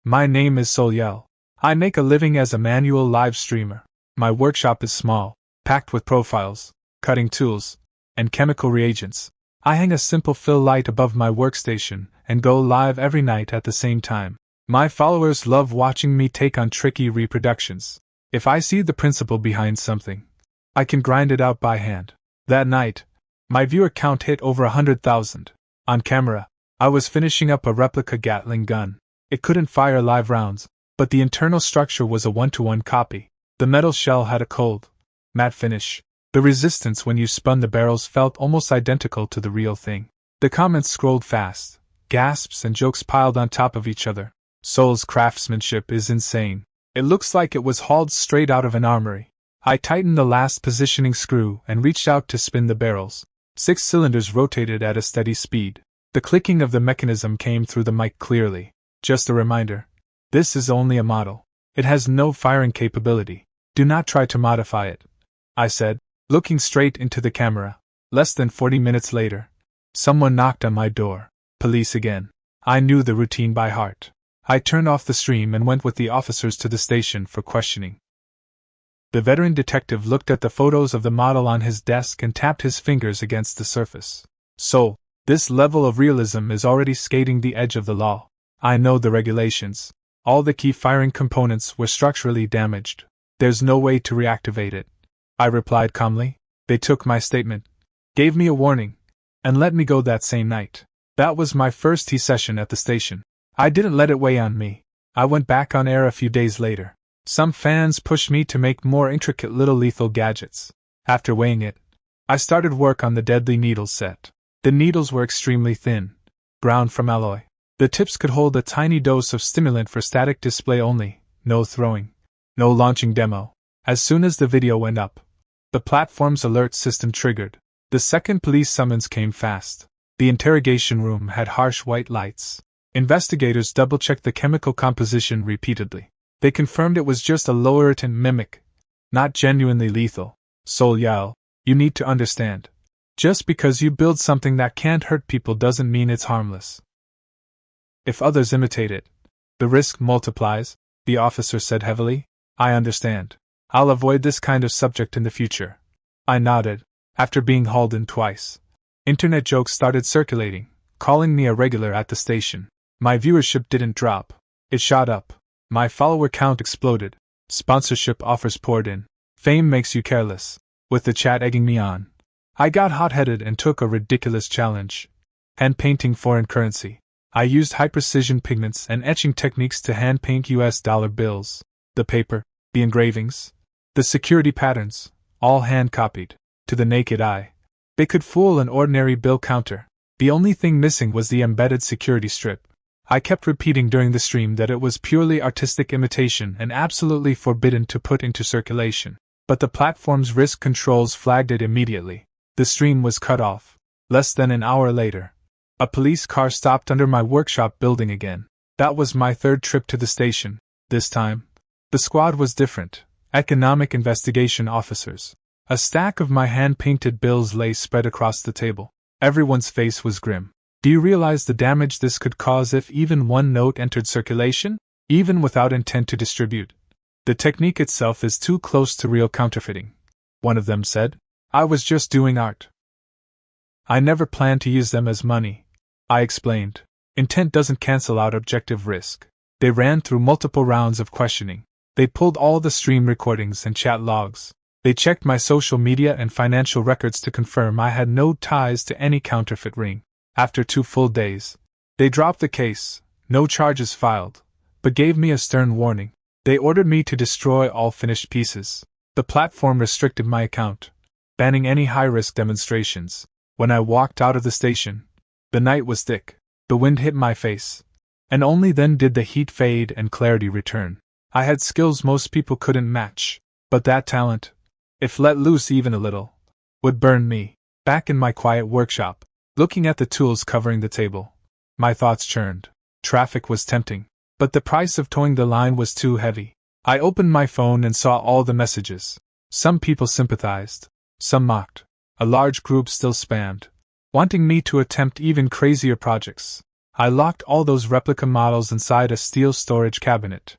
My name is Solyel. I make a living as a manual live streamer. My workshop is small, packed with profiles, cutting tools, and chemical reagents. I hang a simple fill light above my workstation and go live every night at the same time. My followers love watching me take on tricky reproductions. If I see the principle behind something, I can grind it out by hand. That night, my viewer count hit over 100,000. On camera, I was finishing up a replica Gatling gun. It couldn't fire live rounds, but the internal structure was a 1-to-1 copy. The metal shell had a cold, matte finish. The resistance when you spun the barrels felt almost identical to the real thing. The comments scrolled fast. Gasps and jokes piled on top of each other. Soul's craftsmanship is insane. It looks like it was hauled straight out of an armory. I tightened the last positioning screw and reached out to spin the barrels. 6 cylinders rotated at a steady speed. The clicking of the mechanism came through the mic clearly. Just a reminder. This is only a model. It has no firing capability. Do not try to modify it, I said, looking straight into the camera. Less than 40 minutes later, someone knocked on my door. Police again. I knew the routine by heart. I turned off the stream and went with the officers to the station for questioning. The veteran detective looked at the photos of the model on his desk and tapped his fingers against the surface. So, this level of realism is already skating the edge of the law. I know the regulations. All the key firing components were structurally damaged. There's no way to reactivate it. I replied calmly. They took my statement, gave me a warning, and let me go that same night. That was my first session at the station. I didn't let it weigh on me. I went back on air a few days later. Some fans pushed me to make more intricate little lethal gadgets. After weighing it, I started work on the deadly needles set. The needles were extremely thin, brown from alloy. The tips could hold a tiny dose of stimulant for static display only, no throwing, no launching demo. As soon as the video went up, the platform's alert system triggered. The second police summons came fast. The interrogation room had harsh white lights. Investigators double-checked the chemical composition repeatedly. They confirmed it was just a low-irritant mimic, not genuinely lethal. Solyel, you need to understand. Just because you build something that can't hurt people doesn't mean it's harmless. If others imitate it, the risk multiplies, the officer said heavily. I understand. I'll avoid this kind of subject in the future. I nodded, after being hauled in twice. Internet jokes started circulating, calling me a regular at the station. My viewership didn't drop. It shot up. My follower count exploded. Sponsorship offers poured in. Fame makes you careless. With the chat egging me on, I got hot-headed and took a ridiculous challenge. Hand-painting foreign currency. I used high-precision pigments and etching techniques to hand-paint US dollar bills. The paper, the engravings, the security patterns, all hand-copied. To the naked eye, they could fool an ordinary bill counter. The only thing missing was the embedded security strip. I kept repeating during the stream that it was purely artistic imitation and absolutely forbidden to put into circulation. But the platform's risk controls flagged it immediately. The stream was cut off. Less than an hour later, a police car stopped under my workshop building again. That was my third trip to the station. This time, the squad was different. Economic investigation officers. A stack of my hand-painted bills lay spread across the table. Everyone's face was grim. Do you realize the damage this could cause if even one note entered circulation? Even without intent to distribute. The technique itself is too close to real counterfeiting, one of them said. I was just doing art. I never planned to use them as money, I explained. Intent doesn't cancel out objective risk. They ran through multiple rounds of questioning. They pulled all the stream recordings and chat logs. They checked my social media and financial records to confirm I had no ties to any counterfeit ring. After 2 full days, they dropped the case, no charges filed, but gave me a stern warning. They ordered me to destroy all finished pieces. The platform restricted my account, banning any high-risk demonstrations. When I walked out of the station, the night was thick. The wind hit my face, and only then did the heat fade and clarity return. I had skills most people couldn't match, but that talent, if let loose even a little, would burn me. Back in my quiet workshop, looking at the tools covering the table, my thoughts churned. Traffic was tempting, but the price of towing the line was too heavy. I opened my phone and saw all the messages. Some people sympathized, some mocked. A large group still spammed, wanting me to attempt even crazier projects. I locked all those replica models inside a steel storage cabinet.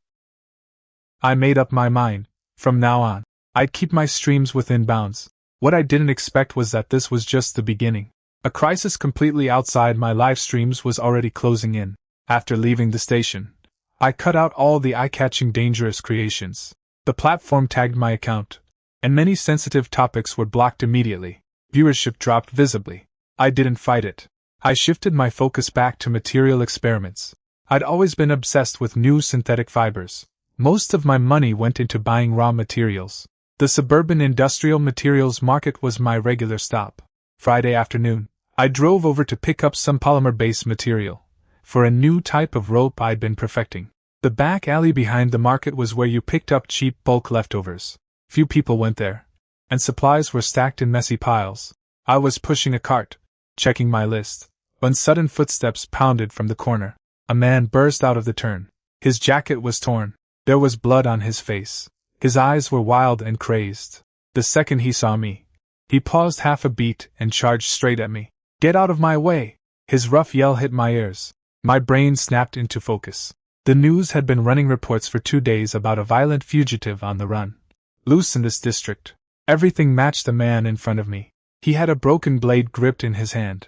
I made up my mind. From now on, I'd keep my streams within bounds. What I didn't expect was that this was just the beginning. A crisis completely outside my live streams was already closing in. After leaving the station, I cut out all the eye-catching dangerous creations. The platform tagged my account, and many sensitive topics were blocked immediately. Viewership dropped visibly. I didn't fight it. I shifted my focus back to material experiments. I'd always been obsessed with new synthetic fibers. Most of my money went into buying raw materials. The suburban industrial materials market was my regular stop. Friday afternoon, I drove over to pick up some polymer-based material for a new type of rope I'd been perfecting. The back alley behind the market was where you picked up cheap bulk leftovers. Few people went there, and supplies were stacked in messy piles. I was pushing a cart, checking my list, when sudden footsteps pounded from the corner. A man burst out of the turn. His jacket was torn. There was blood on his face. His eyes were wild and crazed. The second he saw me, he paused half a beat and charged straight at me. "Get out of my way!" His rough yell hit my ears. My brain snapped into focus. The news had been running reports for 2 days about a violent fugitive on the run. Loose in this district. Everything matched the man in front of me. He had a broken blade gripped in his hand,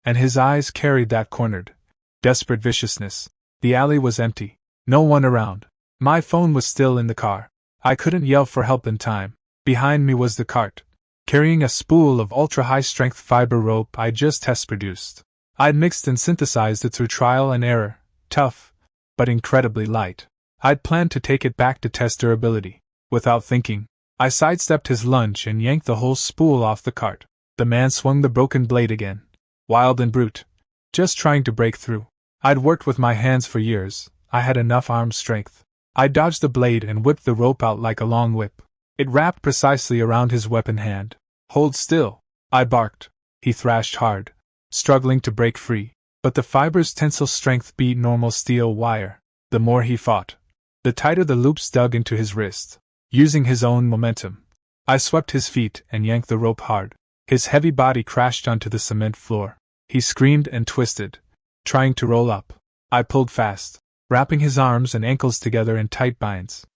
and his eyes carried that cornered, desperate viciousness. The alley was empty. No one around. My phone was still in the car. I couldn't yell for help in time. Behind me was the cart, carrying a spool of ultra-high-strength fiber rope I'd just test-produced. I'd mixed and synthesized it through trial and error, tough, but incredibly light. I'd planned to take it back to test durability. Without thinking, I sidestepped his lunge and yanked the whole spool off the cart. The man swung the broken blade again, wild and brute, just trying to break through. I'd worked with my hands for years. I had enough arm strength. I dodged the blade and whipped the rope out like a long whip. It wrapped precisely around his weapon hand. "Hold still," I barked. He thrashed hard, struggling to break free, but the fiber's tensile strength beat normal steel wire. The more he fought, the tighter the loops dug into his wrist. Using his own momentum, I swept his feet and yanked the rope hard. His heavy body crashed onto the cement floor. He screamed and twisted, trying to roll up. I pulled fast, wrapping his arms and ankles together in tight binds.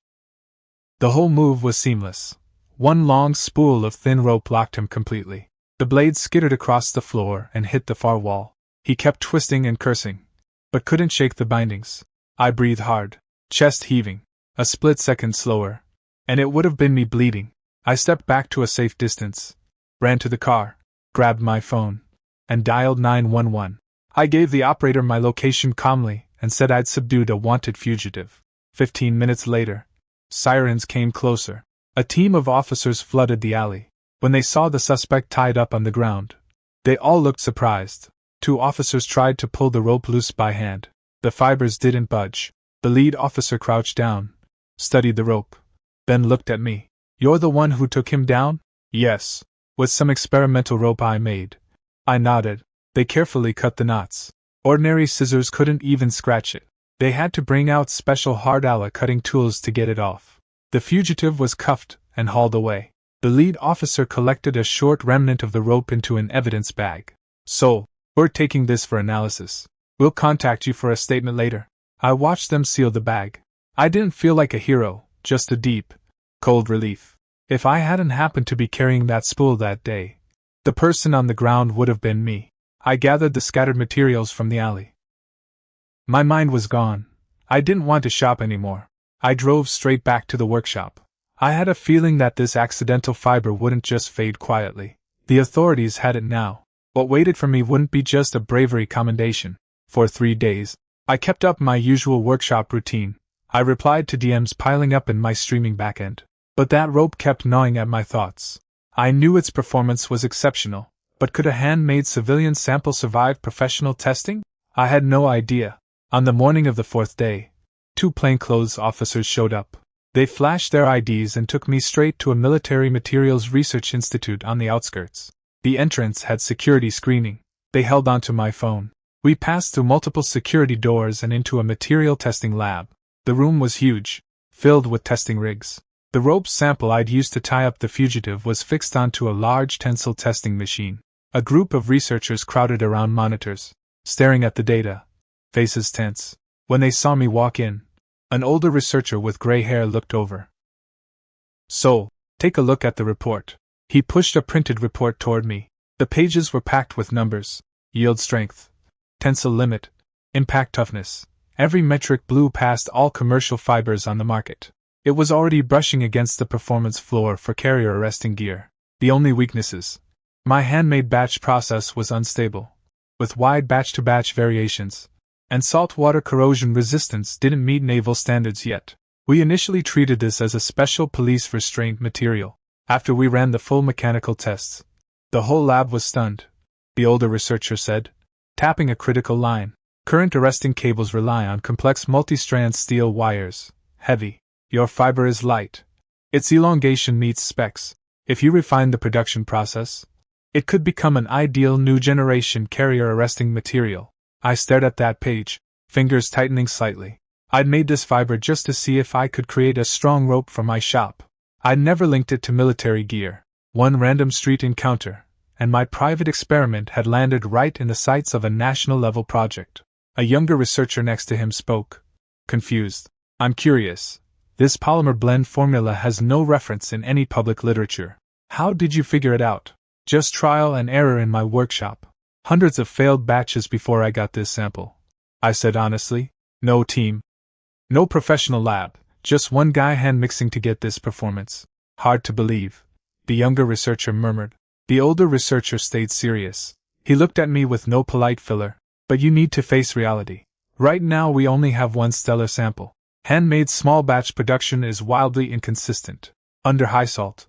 The whole move was seamless. One long spool of thin rope locked him completely. The blade skittered across the floor and hit the far wall. He kept twisting and cursing, but couldn't shake the bindings. I breathed hard, chest heaving. A split second slower, and it would have been me bleeding. I stepped back to a safe distance, ran to the car, grabbed my phone, and dialed 911. I gave the operator my location calmly and said I'd subdued a wanted fugitive. 15 minutes later, sirens came closer. A team of officers flooded the alley. When they saw the suspect tied up on the ground, they all looked surprised. 2 officers tried to pull the rope loose by hand. The fibers didn't budge. The lead officer crouched down, studied the rope, then looked at me. "You're the one who took him down?" "Yes. With some experimental rope I made." I nodded. They carefully cut the knots. Ordinary scissors couldn't even scratch it. They had to bring out special hard-ala cutting tools to get it off. The fugitive was cuffed and hauled away. The lead officer collected a short remnant of the rope into an evidence bag. "So, we're taking this for analysis. We'll contact you for a statement later." I watched them seal the bag. I didn't feel like a hero, just a deep, cold relief. If I hadn't happened to be carrying that spool that day, the person on the ground would have been me. I gathered the scattered materials from the alley. My mind was gone. I didn't want to shop anymore. I drove straight back to the workshop. I had a feeling that this accidental fiber wouldn't just fade quietly. The authorities had it now. What waited for me wouldn't be just a bravery commendation. For 3 days, I kept up my usual workshop routine. I replied to DMs piling up in my streaming backend. But that rope kept gnawing at my thoughts. I knew its performance was exceptional, but could a handmade civilian sample survive professional testing? I had no idea. On the morning of the 4th day, 2 plainclothes officers showed up. They flashed their IDs and took me straight to a military materials research institute on the outskirts. The entrance had security screening. They held onto my phone. We passed through multiple security doors and into a material testing lab. The room was huge, filled with testing rigs. The rope sample I'd used to tie up the fugitive was fixed onto a large tensile testing machine. A group of researchers crowded around monitors, staring at the data. faces tense. When they saw me walk in, an older researcher with gray hair looked over. "So, take a look at the report." He pushed a printed report toward me. The pages were packed with numbers: yield strength, tensile limit, impact toughness. Every metric blew past all commercial fibers on the market. It was already brushing against the performance floor for carrier arresting gear. The only weaknesses: my handmade batch process was unstable, with wide batch-to-batch variations, and saltwater corrosion resistance didn't meet naval standards yet. We initially treated this as a special police restraint material. After we ran the full mechanical tests, the whole lab was stunned, the older researcher said, tapping a critical line. Current arresting cables rely on complex multi-strand steel wires, heavy. Your fiber is light. Its elongation meets specs. If you refine the production process, it could become an ideal new generation carrier arresting material. I stared at that page, fingers tightening slightly. I'd made this fiber just to see if I could create a strong rope for my shop. I'd never linked it to military gear. One random street encounter, and my private experiment had landed right in the sights of a national-level project. A younger researcher next to him spoke, confused. "I'm curious. This polymer blend formula has no reference in any public literature. How did you figure it out?" "Just trial and error in my workshop. Hundreds of failed batches before I got this sample," I said honestly. "No team. No professional lab, just one guy hand mixing to get this performance." "Hard to believe," the younger researcher murmured. The older researcher stayed serious. He looked at me with no polite filler. "But you need to face reality. Right now we only have one stellar sample. Handmade small batch production is wildly inconsistent. Under high salt,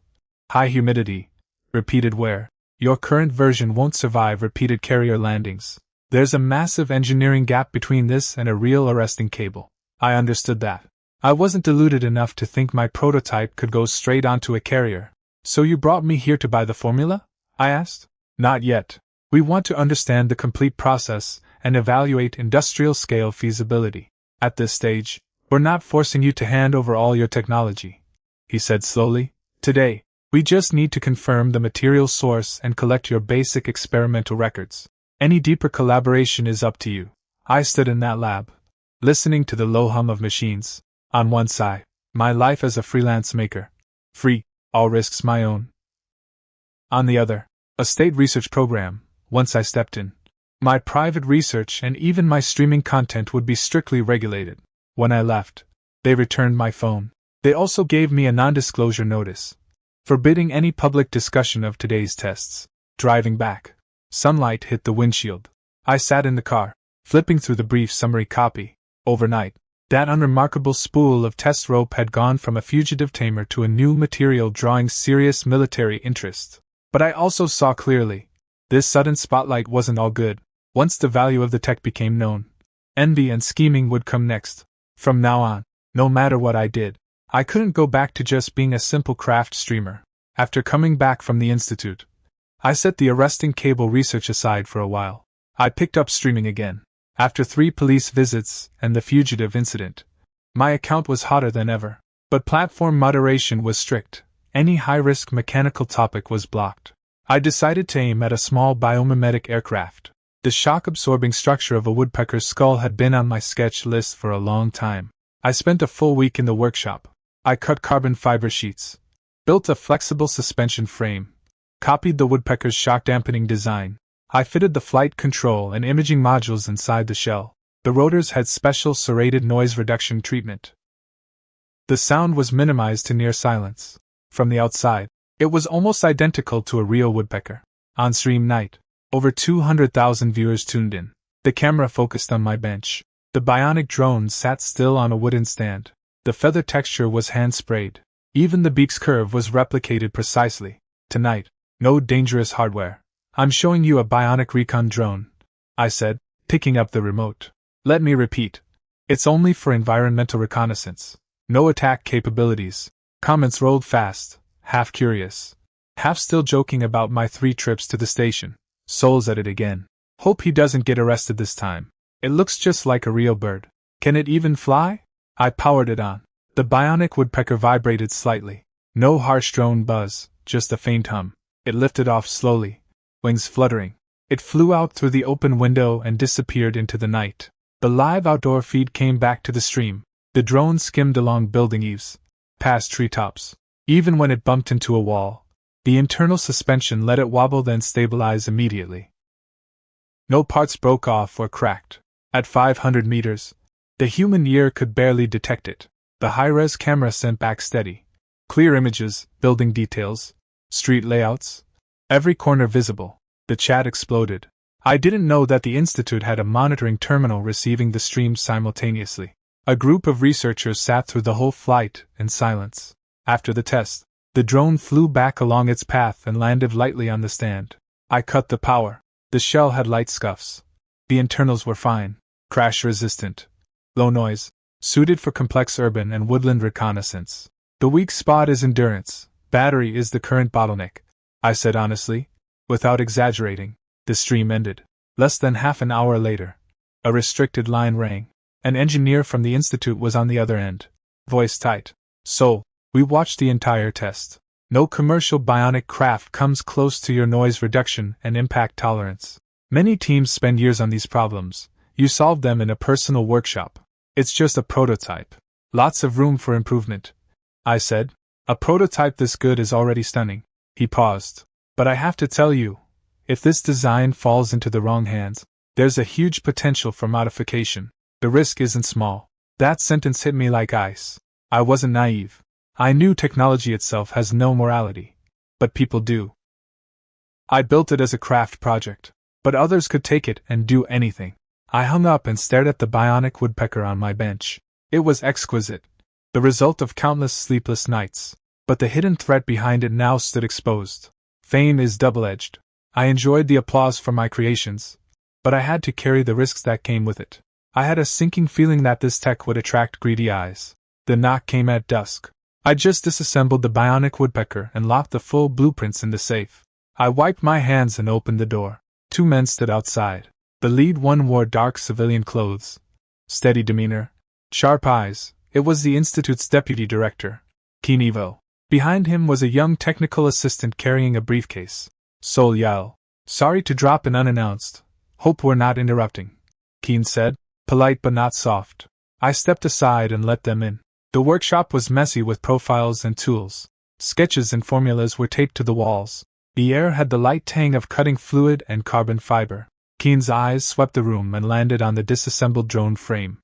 high humidity, repeated wear, your current version won't survive repeated carrier landings. There's a massive engineering gap between this and a real arresting cable." I understood that. I wasn't deluded enough to think my prototype could go straight onto a carrier. "So you brought me here to buy the formula?" I asked. "Not yet. We want to understand the complete process and evaluate industrial-scale feasibility. At this stage, we're not forcing you to hand over all your technology," he said slowly. "Today, we just need to confirm the material source and collect your basic experimental records. Any deeper collaboration is up to you." I stood in that lab, listening to the low hum of machines. On one side, my life as a freelance maker. Free, all risks my own. On the other, a state research program. Once I stepped in, my private research and even my streaming content would be strictly regulated. When I left, they returned my phone. They also gave me a non-disclosure notice, forbidding any public discussion of today's tests. Driving back, sunlight hit the windshield. I sat in the car, flipping through the brief summary copy. Overnight, that unremarkable spool of test rope had gone from a fugitive tamer to a new material drawing serious military interest. But I also saw clearly, this sudden spotlight wasn't all good. Once the value of the tech became known, envy and scheming would come next. From now on, no matter what I did, I couldn't go back to just being a simple craft streamer. After coming back from the institute, I set the arresting cable research aside for a while. I picked up streaming again. After 3 police visits and the fugitive incident, my account was hotter than ever. But platform moderation was strict. Any high-risk mechanical topic was blocked. I decided to aim at a small biomimetic aircraft. The shock-absorbing structure of a woodpecker's skull had been on my sketch list for a long time. I spent a full week in the workshop. I cut carbon fiber sheets, built a flexible suspension frame, copied the woodpecker's shock-dampening design. I fitted the flight control and imaging modules inside the shell. The rotors had special serrated noise reduction treatment. The sound was minimized to near silence. From the outside, it was almost identical to a real woodpecker. On stream night, over 200,000 viewers tuned in. The camera focused on my bench. The bionic drone sat still on a wooden stand. The feather texture was hand-sprayed. Even the beak's curve was replicated precisely. Tonight, no dangerous hardware. "I'm showing you a bionic recon drone," I said, picking up the remote. "Let me repeat. It's only for environmental reconnaissance. No attack capabilities." Comments rolled fast, half curious, half still joking about my 3 trips to the station. Souls at it again. "Hope he doesn't get arrested this time. It looks just like a real bird. Can it even fly?" I powered it on. The bionic woodpecker vibrated slightly. No harsh drone buzz, just a faint hum. It lifted off slowly, wings fluttering. It flew out through the open window and disappeared into the night. The live outdoor feed came back to the stream. The drone skimmed along building eaves, past treetops. Even when it bumped into a wall, the internal suspension let it wobble then stabilize immediately. No parts broke off or cracked. At 500 meters, the human ear could barely detect it. The high-res camera sent back steady, clear images, building details, street layouts, every corner visible. The chat exploded. I didn't know that the Institute had a monitoring terminal receiving the streams simultaneously. A group of researchers sat through the whole flight in silence. After the test, the drone flew back along its path and landed lightly on the stand. I cut the power. The shell had light scuffs. The internals were fine, crash-resistant, low noise, suited for complex urban and woodland reconnaissance. The weak spot is endurance. Battery is the current bottleneck, I said honestly, without exaggerating. The stream ended. Less than half an hour later, a restricted line rang. An engineer from the Institute was on the other end, voice tight. So, we watched the entire test. No commercial bionic craft comes close to your noise reduction and impact tolerance. Many teams spend years on these problems. You solve them in a personal workshop. It's just a prototype. Lots of room for improvement, I said. A prototype this good is already stunning. He paused. But I have to tell you, if this design falls into the wrong hands, there's a huge potential for modification. The risk isn't small. That sentence hit me like ice. I wasn't naive. I knew technology itself has no morality. But people do. I built it as a craft project. But others could take it and do anything. I hung up and stared at the bionic woodpecker on my bench. It was exquisite. The result of countless sleepless nights. But the hidden threat behind it now stood exposed. Fame is double-edged. I enjoyed the applause for my creations, but I had to carry the risks that came with it. I had a sinking feeling that this tech would attract greedy eyes. The knock came at dusk. I just disassembled the bionic woodpecker and locked the full blueprints in the safe. I wiped my hands and opened the door. 2 men stood outside. The lead one wore dark civilian clothes, steady demeanor, sharp eyes. It was the Institute's deputy director, Keen Evo. Behind him was a young technical assistant carrying a briefcase. Sol Yao. Sorry to drop in unannounced. Hope we're not interrupting, Keen said, polite but not soft. I stepped aside and let them in. The workshop was messy with profiles and tools. Sketches and formulas were taped to the walls. The air had the light tang of cutting fluid and carbon fiber. Keen's eyes swept the room and landed on the disassembled drone frame.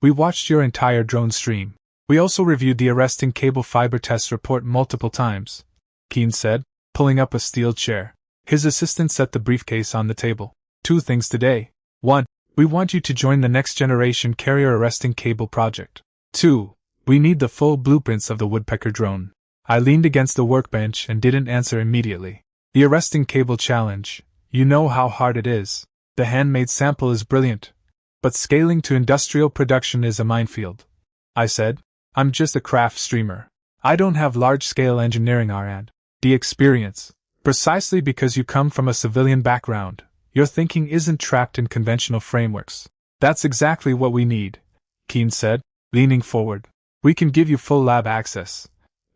We watched your entire drone stream. We also reviewed the arresting cable fiber test report multiple times, Keen said, pulling up a steel chair. His assistant set the briefcase on the table. 2 things today. 1. We want you to join the next generation carrier arresting cable project. 2. We need the full blueprints of the woodpecker drone. I leaned against the workbench and didn't answer immediately. The arresting cable challenge. You know how hard it is. The handmade sample is brilliant, but scaling to industrial production is a minefield, I said. I'm just a craft streamer. I don't have large-scale engineering R&D experience. Precisely because you come from a civilian background, your thinking isn't trapped in conventional frameworks. That's exactly what we need, Keen said, leaning forward. We can give you full lab access,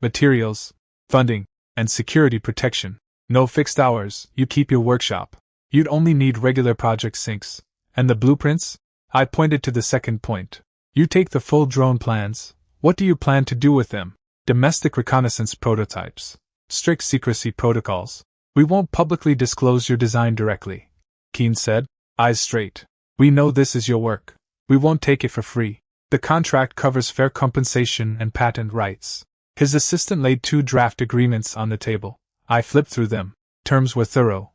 materials, funding, and security protection. No fixed hours, you keep your workshop. You'd only need regular project syncs. And the blueprints? I pointed to the second point. You take the full drone plans. What do you plan to do with them? Domestic reconnaissance prototypes. Strict secrecy protocols. We won't publicly disclose your design directly, Keen said, eyes straight. We know this is your work. We won't take it for free. The contract covers fair compensation and patent rights. His assistant laid 2 draft agreements on the table. I flipped through them. Terms were thorough.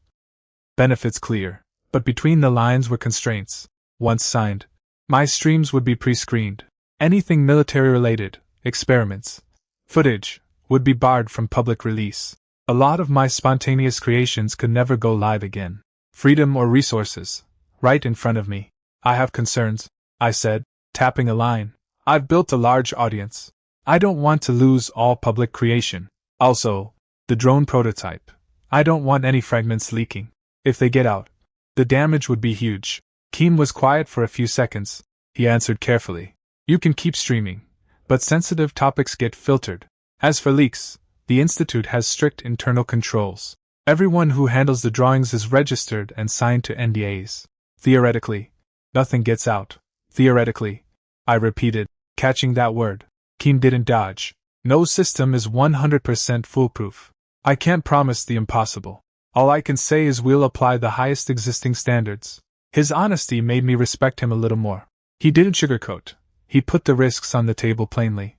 Benefits clear. But between the lines were constraints. Once signed, my streams would be pre-screened. Anything military-related, experiments, footage, would be barred from public release. A lot of my spontaneous creations could never go live again. Freedom or resources, right in front of me. I have concerns, I said, tapping a line. I've built a large audience. I don't want to lose all public creation. Also, the drone prototype. I don't want any fragments leaking. If they get out, the damage would be huge. Keen was quiet for a few seconds. He answered carefully. You can keep streaming, but sensitive topics get filtered. As for leaks, the Institute has strict internal controls. Everyone who handles the drawings is registered and signed to NDAs. Theoretically, Nothing gets out. Theoretically, I repeated, catching that word. Keen didn't dodge. No system is 100% foolproof. I can't promise the impossible. All I can say is we'll apply the highest existing standards. His honesty made me respect him a little more. He didn't sugarcoat. He put the risks on the table plainly.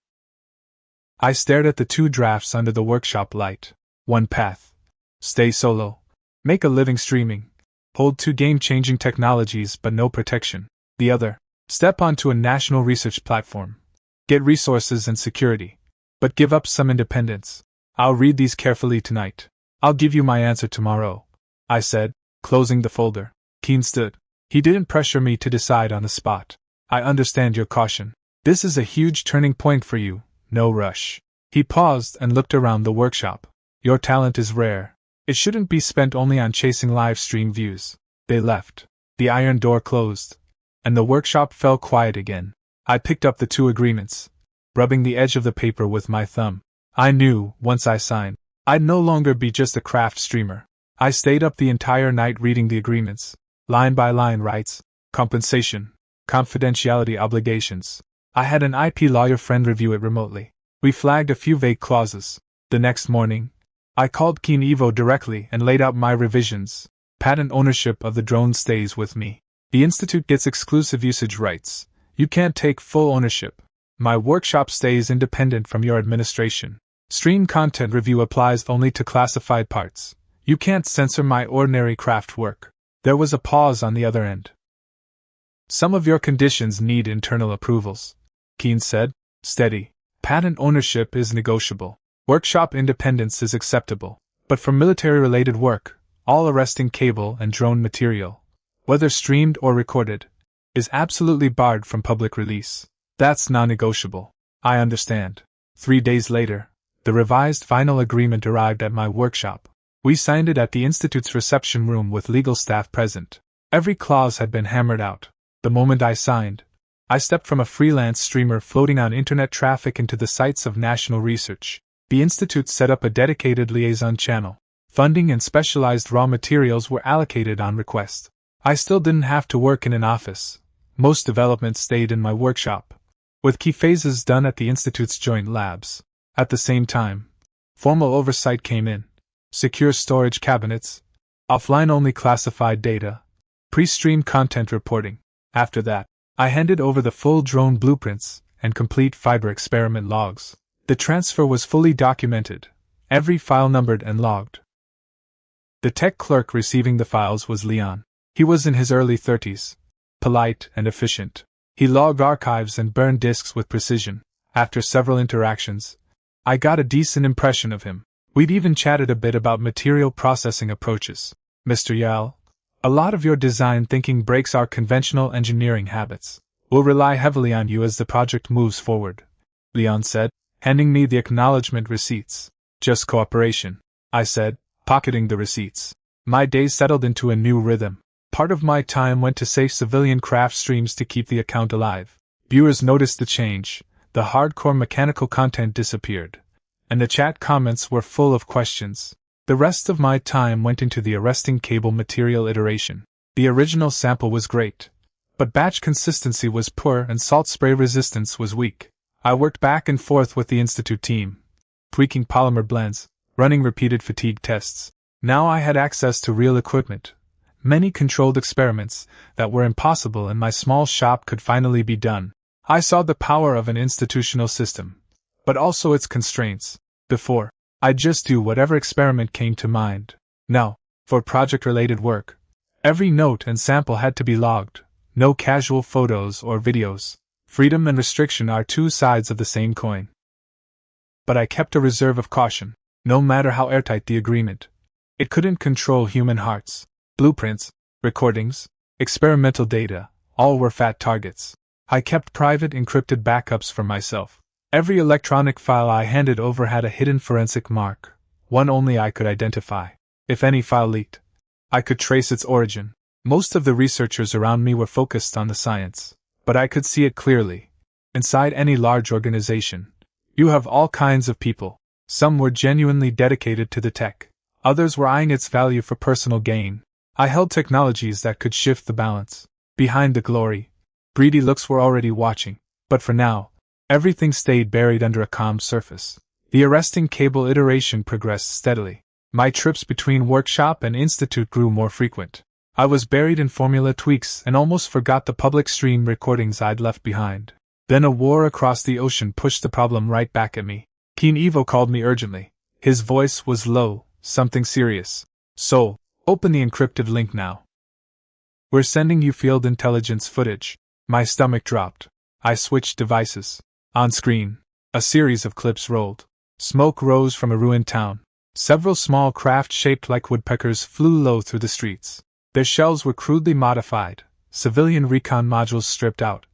I stared at the 2 drafts under the workshop light. One path. Stay solo. Make a living streaming. Hold 2 game-changing technologies but no protection. The other. Step onto a national research platform. Get resources and security. But give up some independence. I'll read these carefully tonight. I'll give you my answer tomorrow, I said, closing the folder. Keen stood. He didn't pressure me to decide on the spot. I understand your caution. This is a huge turning point for you, no rush. He paused and looked around the workshop. Your talent is rare. It shouldn't be spent only on chasing live stream views. They left. The iron door closed, and the workshop fell quiet again. I picked up the 2 agreements, rubbing the edge of the paper with my thumb. I knew, once I signed, I'd no longer be just a craft streamer. I stayed up the entire night reading the agreements, line by line rights, compensation, confidentiality obligations. I had an IP lawyer friend review it remotely. We flagged a few vague clauses. The next morning, I called Keen Evo directly and laid out my revisions. Patent ownership of the drone stays with me. The Institute gets exclusive usage rights. You can't take full ownership. My workshop stays independent from your administration. Stream content review applies only to classified parts. You can't censor my ordinary craft work. There was a pause on the other end. Some of your conditions need internal approvals, Keen said, steady. Patent ownership is negotiable. Workshop independence is acceptable. But for military-related work, all arresting cable and drone material, whether streamed or recorded, is absolutely barred from public release. That's non-negotiable. I understand. 3 days later, the revised final agreement arrived at my workshop. We signed it at the Institute's reception room with legal staff present. Every clause had been hammered out. The moment I signed, I stepped from a freelance streamer floating on internet traffic into the sights of national research. The Institute set up a dedicated liaison channel. Funding and specialized raw materials were allocated on request. I still didn't have to work in an office. Most development stayed in my workshop, with key phases done at the Institute's joint labs. At the same time, formal oversight came in. Secure storage cabinets, offline-only classified data, pre-stream content reporting. After that, I handed over the full drone blueprints and complete fiber experiment logs. The transfer was fully documented, every file numbered and logged. The tech clerk receiving the files was Leon. He was in his early 30s, polite and efficient. He logged archives and burned disks with precision. After several interactions, I got a decent impression of him. We'd even chatted a bit about material processing approaches. Mr. Yal, a lot of your design thinking breaks our conventional engineering habits. We'll rely heavily on you as the project moves forward, Leon said, handing me the acknowledgement receipts. Just cooperation, I said, pocketing the receipts. My days settled into a new rhythm. Part of my time went to safe civilian craft streams to keep the account alive. Viewers noticed the change. The hardcore mechanical content disappeared, and the chat comments were full of questions. The rest of my time went into the arresting cable material iteration. The original sample was great, but batch consistency was poor and salt spray resistance was weak. I worked back and forth with the Institute team, tweaking polymer blends, running repeated fatigue tests. Now I had access to real equipment. Many controlled experiments that were impossible in my small shop could finally be done. I saw the power of an institutional system, but also its constraints. Before, I'd just do whatever experiment came to mind. Now, for project-related work, every note and sample had to be logged. No casual photos or videos. Freedom and restriction are 2 sides of the same coin. But I kept a reserve of caution. No matter how airtight the agreement, it couldn't control human hearts. Blueprints, recordings, experimental data, all were fat targets. I kept private encrypted backups for myself. Every electronic file I handed over had a hidden forensic mark, one only I could identify. If any file leaked, I could trace its origin. Most of the researchers around me were focused on the science, but I could see it clearly. Inside any large organization, you have all kinds of people. Some were genuinely dedicated to the tech. Others were eyeing its value for personal gain. I held technologies that could shift the balance. Behind the glory, greedy looks were already watching, but for now, everything stayed buried under a calm surface. The arresting cable iteration progressed steadily. My trips between workshop and institute grew more frequent. I was buried in formula tweaks and almost forgot the public stream recordings I'd left behind. Then a war across the ocean pushed the problem right back at me. Keen Evo called me urgently. His voice was low, something serious. "Soul, open the encrypted link now. We're sending you field intelligence footage." My stomach dropped. I switched devices. On screen, a series of clips rolled. Smoke rose from a ruined town. Several small craft shaped like woodpeckers flew low through the streets. Their shells were crudely modified, civilian recon modules stripped out,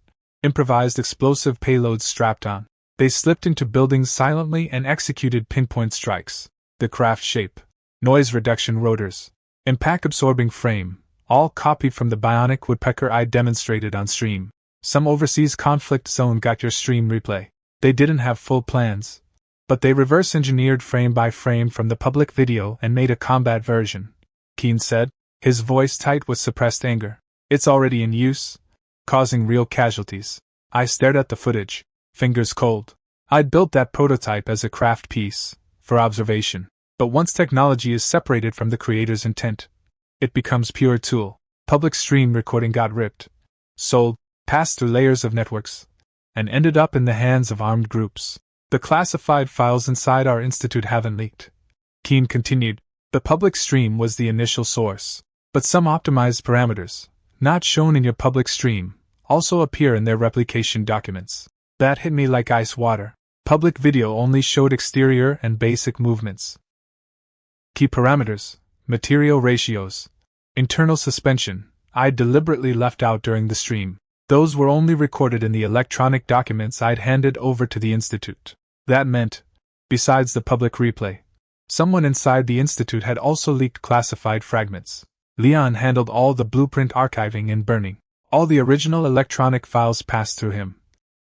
improvised explosive payloads strapped on. They slipped into buildings silently and executed pinpoint strikes. The craft shape, noise reduction rotors, impact-absorbing frame, all copied from the bionic woodpecker I demonstrated on stream. Some overseas conflict zone got your stream replay. They didn't have full plans, but they reverse-engineered frame by frame from the public video and made a combat version, Keen said, his voice tight with suppressed anger. It's already in use, causing real casualties. I stared at the footage, fingers cold. I'd built that prototype as a craft piece, for observation. But once technology is separated from the creator's intent, it becomes pure tool. Public stream recording got ripped, sold, passed through layers of networks, and ended up in the hands of armed groups. The classified files inside our institute haven't leaked. Keen continued. The public stream was the initial source, but some optimized parameters, not shown in your public stream, also appear in their replication documents. That hit me like ice water. Public video only showed exterior and basic movements. Key parameters, material ratios, internal suspension, I deliberately left out during the stream. Those were only recorded in the electronic documents I'd handed over to the Institute. That meant, besides the public replay, someone inside the Institute had also leaked classified fragments. Leon handled all the blueprint archiving and burning. All the original electronic files passed through him,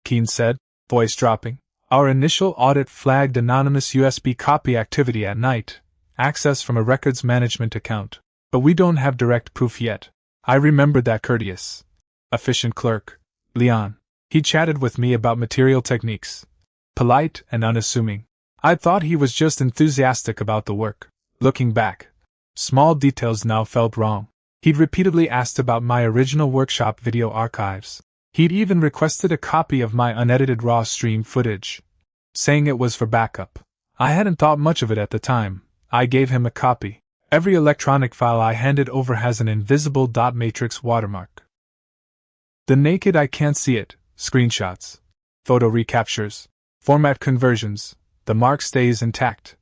Keen said, voice dropping. Our initial audit flagged anonymous USB copy activity at night, access from a records management account, but we don't have direct proof yet. I remembered that courteous, efficient clerk, Leon. He chatted with me about material techniques. Polite and unassuming. I thought he was just enthusiastic about the work. Looking back, small details now felt wrong. He'd repeatedly asked about my original workshop video archives. He'd even requested a copy of my unedited raw stream footage, saying it was for backup. I hadn't thought much of it at the time. I gave him a copy. Every electronic file I handed over has an invisible dot matrix watermark. The naked eye can't see it. Screenshots, photo recaptures, format conversions, the mark stays intact.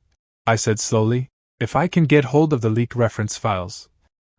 I said slowly, if I can get hold of the leaked reference files,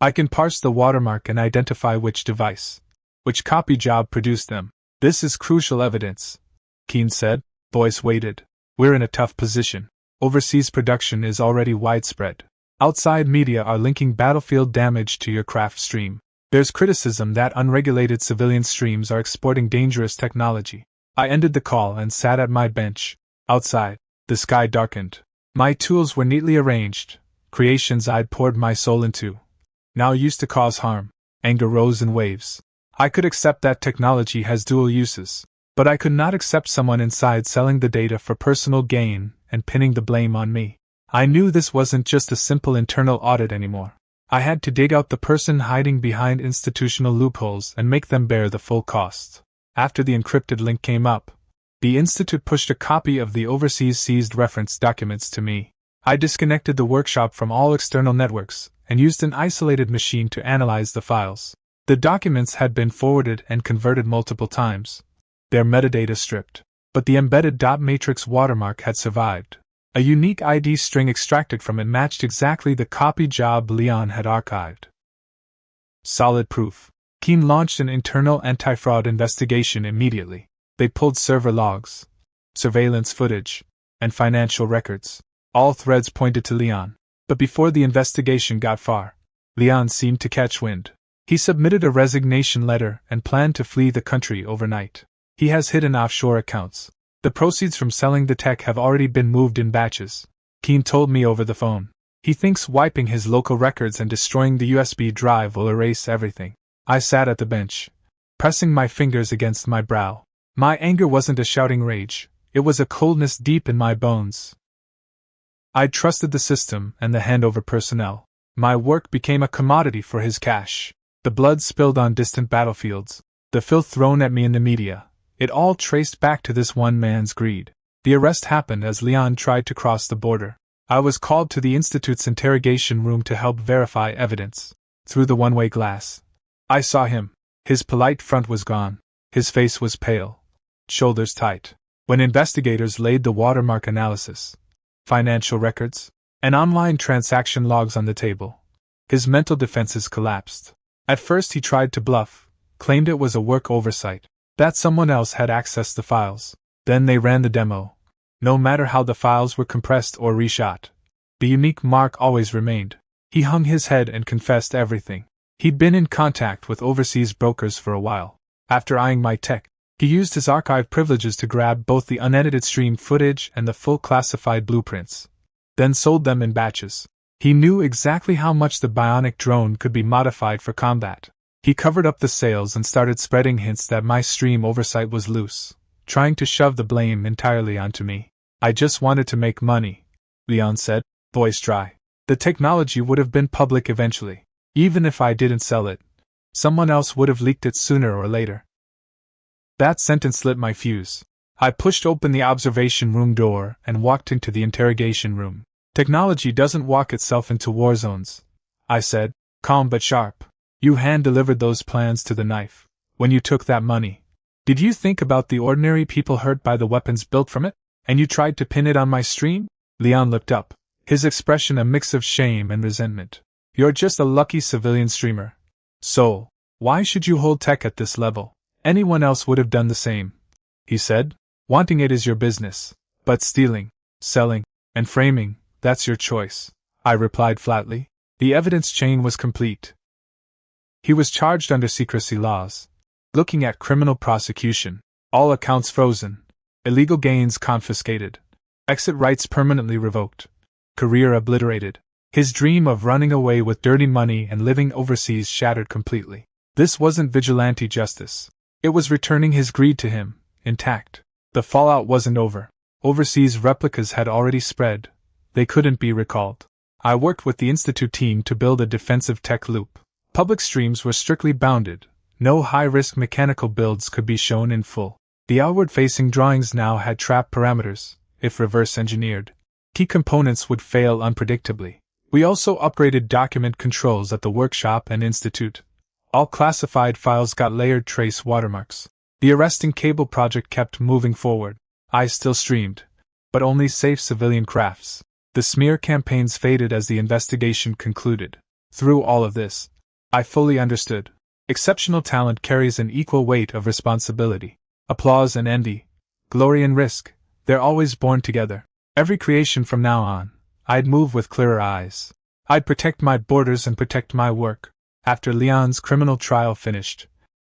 I can parse the watermark and identify which device, which copy job produced them. This is crucial evidence, Keen said, voice weighted. We're in a tough position. Overseas production is already widespread. Outside media are linking battlefield damage to your craft stream. There's criticism that unregulated civilian streams are exporting dangerous technology. I ended the call and sat at my bench. Outside, the sky darkened. My tools were neatly arranged, creations I'd poured my soul into, now used to cause harm. Anger rose in waves. I could accept that technology has dual uses, but I could not accept someone inside selling the data for personal gain and pinning the blame on me. I knew this wasn't just a simple internal audit anymore. I had to dig out the person hiding behind institutional loopholes and make them bear the full cost. After the encrypted link came up, the Institute pushed a copy of the overseas seized reference documents to me. I disconnected the workshop from all external networks and used an isolated machine to analyze the files. The documents had been forwarded and converted multiple times, their metadata stripped, but the embedded dot matrix watermark had survived. A unique ID string extracted from it matched exactly the copy job Leon had archived. Solid proof. Keen launched an internal anti-fraud investigation immediately. They pulled server logs, surveillance footage, and financial records. All threads pointed to Leon. But before the investigation got far, Leon seemed to catch wind. He submitted a resignation letter and planned to flee the country overnight. He has hidden offshore accounts. The proceeds from selling the tech have already been moved in batches, Keen told me over the phone. He thinks wiping his local records and destroying the USB drive will erase everything. I sat at the bench, pressing my fingers against my brow. My anger wasn't a shouting rage, it was a coldness deep in my bones. I'd trusted the system and the handover personnel. My work became a commodity for his cash. The blood spilled on distant battlefields, the filth thrown at me in the media. It all traced back to this one man's greed. The arrest happened as Leon tried to cross the border. I was called to the Institute's interrogation room to help verify evidence. Through the one-way glass, I saw him. His polite front was gone. His face was pale, shoulders tight. When investigators laid the watermark analysis, financial records, and online transaction logs on the table, his mental defenses collapsed. At first he tried to bluff, claimed it was a work oversight, that someone else had accessed the files. Then they ran the demo. No matter how the files were compressed or reshot, the unique mark always remained. He hung his head and confessed everything. He'd been in contact with overseas brokers for a while. After eyeing my tech, he used his archive privileges to grab both the unedited stream footage and the full classified blueprints, then sold them in batches. He knew exactly how much the bionic drone could be modified for combat. He covered up the sales and started spreading hints that my stream oversight was loose, trying to shove the blame entirely onto me. I just wanted to make money, Leon said, voice dry. The technology would have been public eventually. Even if I didn't sell it, someone else would have leaked it sooner or later. That sentence lit my fuse. I pushed open the observation room door and walked into the interrogation room. Technology doesn't walk itself into war zones, I said, calm but sharp. You hand-delivered those plans to the knife. When you took that money, did you think about the ordinary people hurt by the weapons built from it? And you tried to pin it on my stream? Leon looked up, his expression a mix of shame and resentment. You're just a lucky civilian streamer. So, why should you hold tech at this level? Anyone else would have done the same, he said. Wanting it is your business, but stealing, selling, and framing, that's your choice, I replied flatly. The evidence chain was complete. He was charged under secrecy laws. Looking at criminal prosecution, all accounts frozen, illegal gains confiscated, exit rights permanently revoked, career obliterated. His dream of running away with dirty money and living overseas shattered completely. This wasn't vigilante justice. It was returning his greed to him, intact. The fallout wasn't over. Overseas replicas had already spread. They couldn't be recalled. I worked with the Institute team to build a defensive tech loop. Public streams were strictly bounded. No high-risk mechanical builds could be shown in full. The outward-facing drawings now had trap parameters. If reverse-engineered, key components would fail unpredictably. We also upgraded document controls at the workshop and institute. All classified files got layered trace watermarks. The arresting cable project kept moving forward. I still streamed, but only safe civilian crafts. The smear campaigns faded as the investigation concluded. Through all of this, I fully understood. Exceptional talent carries an equal weight of responsibility. Applause and envy, glory and risk, they're always born together. Every creation from now on, I'd move with clearer eyes. I'd protect my borders and protect my work. After Leon's criminal trial finished,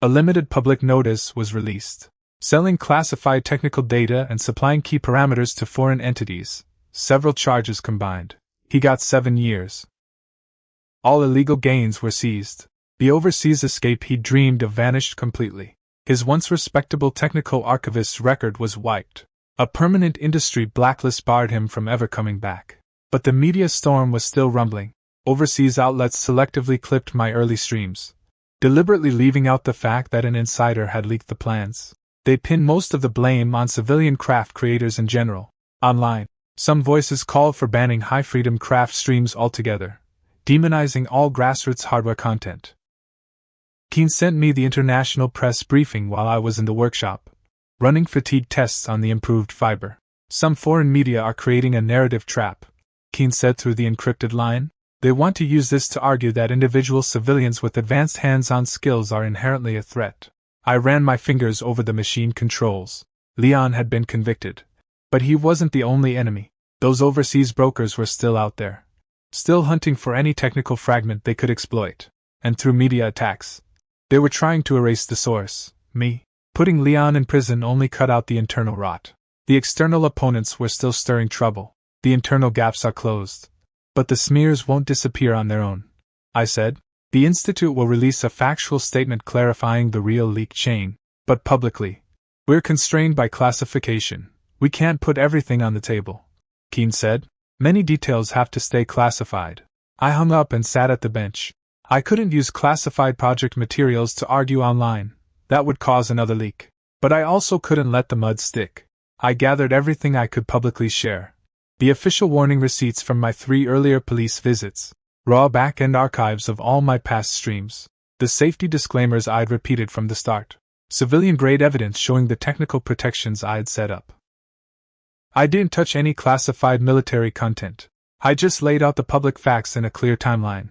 a limited public notice was released. Selling classified technical data and supplying key parameters to foreign entities, several charges combined. He got 7 years. All illegal gains were seized. The overseas escape he dreamed of vanished completely. His once respectable technical archivist's record was wiped. A permanent industry blacklist barred him from ever coming back. But the media storm was still rumbling. Overseas outlets selectively clipped my early streams, deliberately leaving out the fact that an insider had leaked the plans. They pinned most of the blame on civilian craft creators in general. Online, some voices called for banning high-freedom craft streams altogether, demonizing all grassroots hardware content. Keen sent me the international press briefing while I was in the workshop, running fatigue tests on the improved fiber. Some foreign media are creating a narrative trap, Keen said through the encrypted line. They want to use this to argue that individual civilians with advanced hands-on skills are inherently a threat. I ran my fingers over the machine controls. Leon had been convicted. But he wasn't the only enemy. Those overseas brokers were still out there, still hunting for any technical fragment they could exploit. And through media attacks, they were trying to erase the source, me. Putting Leon in prison only cut out the internal rot. The external opponents were still stirring trouble. The internal gaps are closed. But the smears won't disappear on their own, I said. The Institute will release a factual statement clarifying the real leak chain, but publicly. We're constrained by classification. We can't put everything on the table, Keene said. Many details have to stay classified. I hung up and sat at the bench. I couldn't use classified project materials to argue online. That would cause another leak. But I also couldn't let the mud stick. I gathered everything I could publicly share. The official warning receipts from my 3 earlier police visits, raw back-end archives of all my past streams, the safety disclaimers I'd repeated from the start, civilian-grade evidence showing the technical protections I'd set up. I didn't touch any classified military content. I just laid out the public facts in a clear timeline.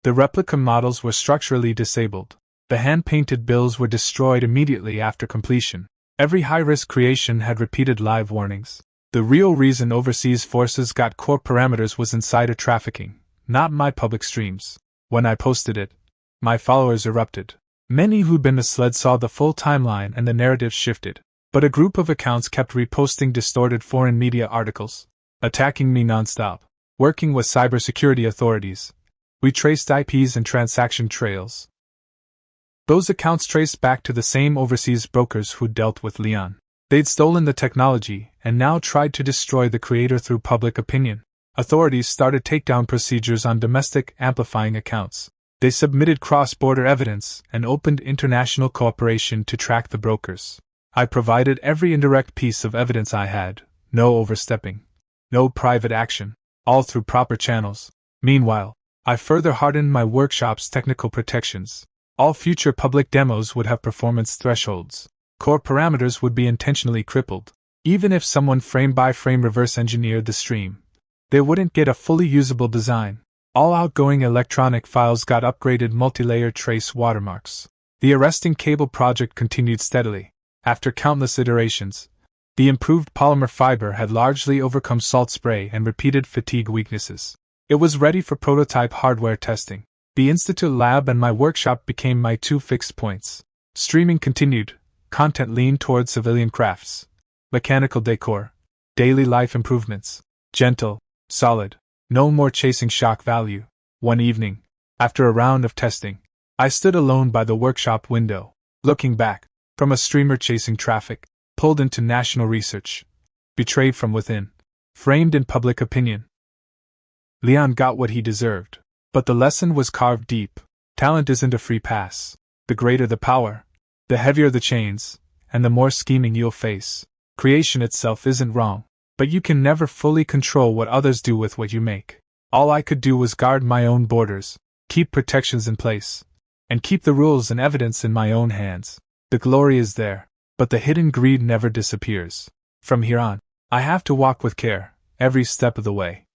The replica models were structurally disabled. The hand-painted bills were destroyed immediately after completion. Every high-risk creation had repeated live warnings. The real reason overseas forces got core parameters was insider trafficking, not my public streams. When I posted it, my followers erupted. Many who'd been misled saw the full timeline and the narrative shifted. But a group of accounts kept reposting distorted foreign media articles, attacking me nonstop. Working with cybersecurity authorities, we traced IPs and transaction trails. Those accounts traced back to the same overseas brokers who'd dealt with Leon. They'd stolen the technology and now tried to destroy the creator through public opinion. Authorities started takedown procedures on domestic amplifying accounts. They submitted cross-border evidence and opened international cooperation to track the brokers. I provided every indirect piece of evidence I had, no overstepping, no private action, all through proper channels. Meanwhile, I further hardened my workshop's technical protections. All future public demos would have performance thresholds. Core parameters would be intentionally crippled. Even if someone frame-by-frame reverse-engineered the stream, they wouldn't get a fully usable design. All outgoing electronic files got upgraded multi-layer trace watermarks. The arresting cable project continued steadily. After countless iterations, the improved polymer fiber had largely overcome salt spray and repeated fatigue weaknesses. It was ready for prototype hardware testing. The Institute lab and my workshop became my 2 fixed points. Streaming continued, content leaned toward civilian crafts, mechanical decor, daily life improvements, gentle, solid, no more chasing shock value. One evening, after a round of testing, I stood alone by the workshop window, looking back, from a streamer chasing traffic, pulled into national research, betrayed from within, framed in public opinion. Leon got what he deserved, but the lesson was carved deep. Talent isn't a free pass. The greater the power, the heavier the chains, and the more scheming you'll face. Creation itself isn't wrong, but you can never fully control what others do with what you make. All I could do was guard my own borders, keep protections in place, and keep the rules and evidence in my own hands. The glory is there, but the hidden greed never disappears. From here on, I have to walk with care, every step of the way.